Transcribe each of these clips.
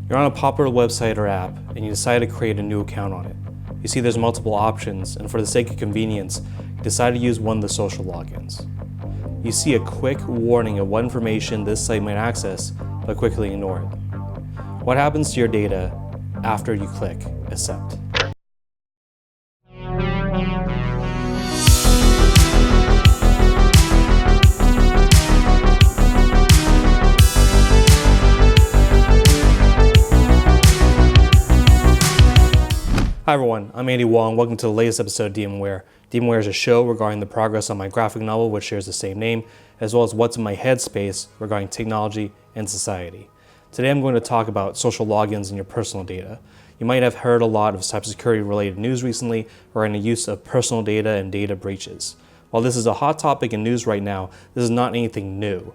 You're on a popular website or app and you decide to create a new account on it. You see there's multiple options, and for the sake of convenience, you decide to use one of the social logins. You see a quick warning of what information this site might access, but quickly ignore it. What happens to your data after you click accept? Hi everyone, I'm Andy Wong. Welcome to the latest episode of Demonware. Demonware is a show regarding the progress on my graphic novel, which shares the same name, as well as what's in my headspace regarding technology and society. Today I'm going to talk about social logins and your personal data. You might have heard a lot of cybersecurity related news recently regarding the use of personal data and data breaches. While this is a hot topic in news right now, this is not anything new.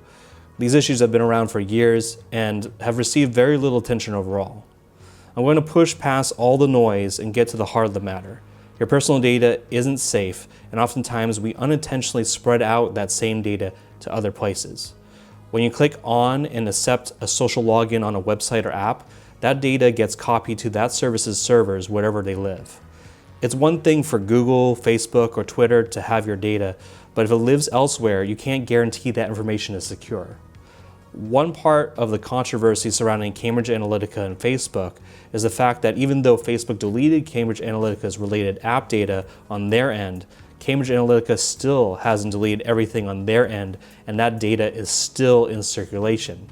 These issues have been around for years and have received very little attention overall. I'm going to push past all the noise and get to the heart of the matter. Your personal data isn't safe, and oftentimes we unintentionally spread out that same data to other places. When you click on and accept a social login on a website or app, that data gets copied to that service's servers wherever they live. It's one thing for Google, Facebook, or Twitter to have your data, but if it lives elsewhere, you can't guarantee that information is secure. One part of the controversy surrounding Cambridge Analytica and Facebook is the fact that even though Facebook deleted Cambridge Analytica's related app data on their end, Cambridge Analytica still hasn't deleted everything on their end, and that data is still in circulation.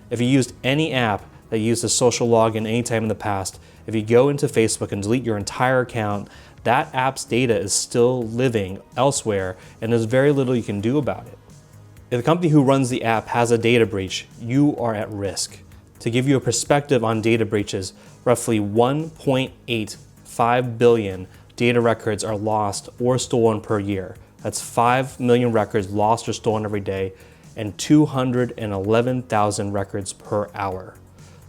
If you used any app that used a social login anytime in the past, if you go into Facebook and delete your entire account, that app's data is still living elsewhere, and there's very little you can do about it. If the company who runs the app has a data breach, you are at risk. To give you a perspective on data breaches, roughly 1.85 billion data records are lost or stolen per year. That's 5 million records lost or stolen every day, and 211,000 records per hour.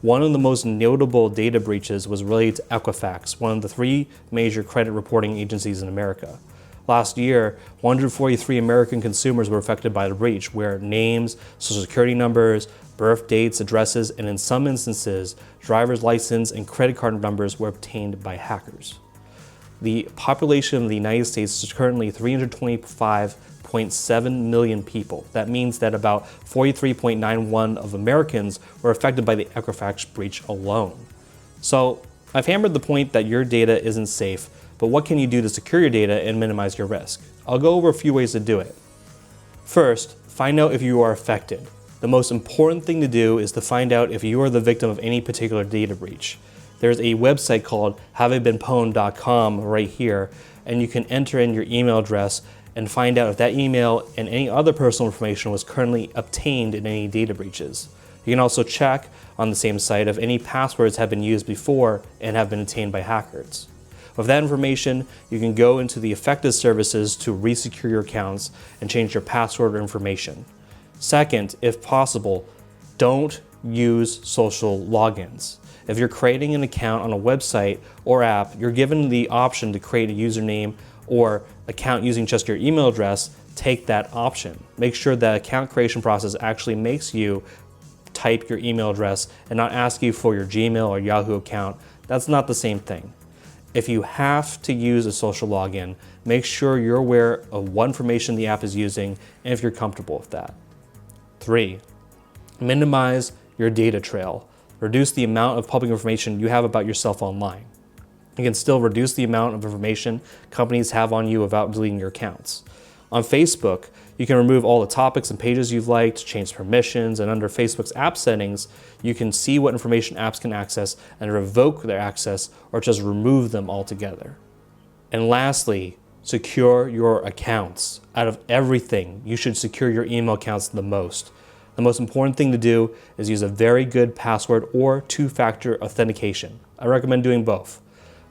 One of the most notable data breaches was related to Equifax, one of the 3 major credit reporting agencies in America. Last year, 143 American consumers were affected by the breach, where names, social security numbers, birth dates, addresses, and in some instances, driver's license and credit card numbers were obtained by hackers. The population of the United States is currently 325.7 million people. That means that about 43.91% of Americans were affected by the Equifax breach alone. So I've hammered the point that your data isn't safe, but what can you do to secure your data and minimize your risk? I'll go over a few ways to do it. First, find out if you are affected. The most important thing to do is to find out if you are the victim of any particular data breach. There's a website called haveibeenpwned.com right here, and you can enter in your email address and find out if that email and any other personal information was currently obtained in any data breaches. You can also check on the same site if any passwords have been used before and have been obtained by hackers. With that information, you can go into the affected services to re-secure your accounts and change your password or information. Second, if possible, don't use social logins. If you're creating an account on a website or app, you're given the option to create a username or account using just your email address. Take that option. Make sure that account creation process actually makes you type your email address and not ask you for your Gmail or Yahoo account. That's not the same thing. If you have to use a social login, make sure you're aware of what information the app is using and if you're comfortable with that. 3, minimize your data trail. Reduce the amount of public information you have about yourself online. You can still reduce the amount of information companies have on you without deleting your accounts. On Facebook, you can remove all the topics and pages you've liked, change permissions, and under Facebook's app settings, you can see what information apps can access and revoke their access or just remove them altogether. And lastly, secure your accounts. Out of everything, you should secure your email accounts the most. The most important thing to do is use a very good password or two-factor authentication. I recommend doing both.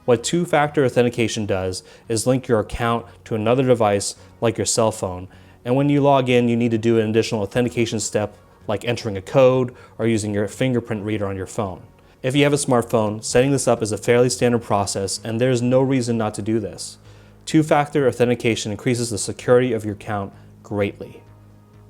What two-factor authentication does is link your account to another device like your cell phone, and when you log in, you need to do an additional authentication step like entering a code or using your fingerprint reader on your phone. If you have a smartphone, setting this up is a fairly standard process, and there's no reason not to do this. Two-factor authentication increases the security of your account greatly.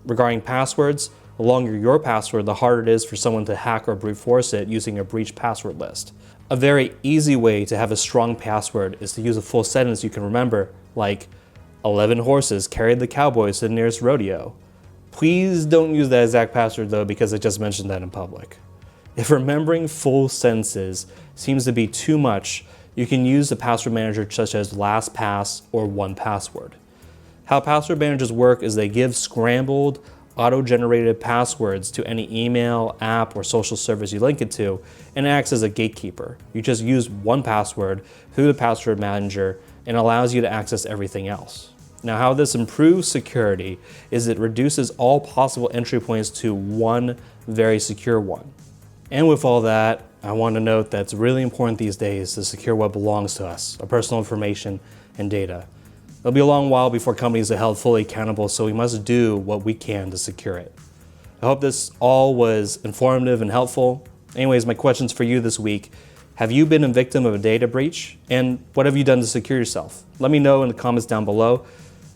Regarding passwords, The longer your password, the harder it is for someone to hack or brute force it using a breached password list. A very easy way to have a strong password is to use a full sentence you can remember, like 11 horses carried the cowboys to the nearest rodeo. Please don't use that exact password though, because I just mentioned that in public. If remembering full sentences seems to be too much, you can use a password manager such as LastPass or 1Password. How password managers work is they give scrambled, auto-generated passwords to any email, app, or social service you link it to, and it acts as a gatekeeper. You just use 1Password through the password manager and allows you to access everything else. Now, how this improves security is it reduces all possible entry points to one very secure one. And with all that, I want to note that it's really important these days to secure what belongs to us, our personal information and data. It'll be a long while before companies are held fully accountable, so we must do what we can to secure it. I hope this all was informative and helpful. Anyways, my questions for you this week: have you been a victim of a data breach? And what have you done to secure yourself? Let me know in the comments down below,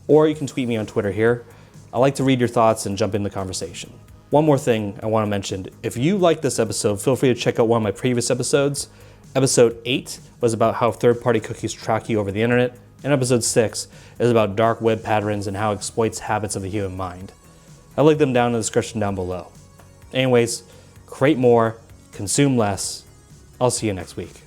or you can tweet me on Twitter here. I like to read your thoughts and jump in the conversation. One more thing I want to mention: if you like this episode, feel free to check out one of my previous episodes. Episode 8 was about how third-party cookies track you over the internet, and episode 6 is about dark web patterns and how it exploits habits of the human mind. I'll link them down in the description down below. Anyways, create more, consume less. I'll see you next week.